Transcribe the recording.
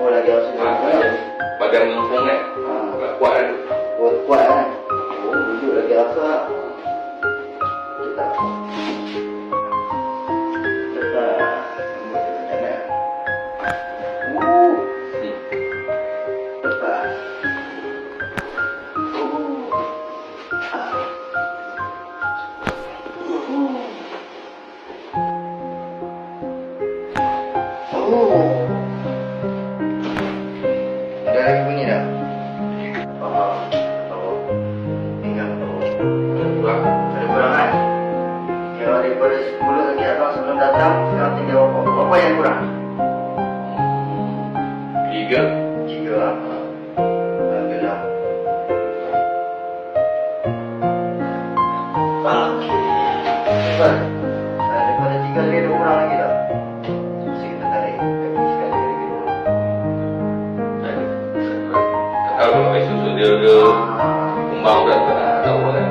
Oh, lagi rasa dia. Badan mumpung kan. Kuat kan. Kuat kan. Oh, duduk lagi rasa. Kita udah lagi bunyi dah. Tinggal Kurang. ada kurang kan? Kalau daripada 10 lagi abang sebelum datang, sekarang tinggal apa yang kurang? 3. 3 lah. Alhamdulillah. Okey. Baik. Daripada 3 lagi ada kurang lagi tak? Mesti kita tarik kaki sekali lagi dulu. Tak tahu kalau air susu dia kumbang dah tak tahu kan.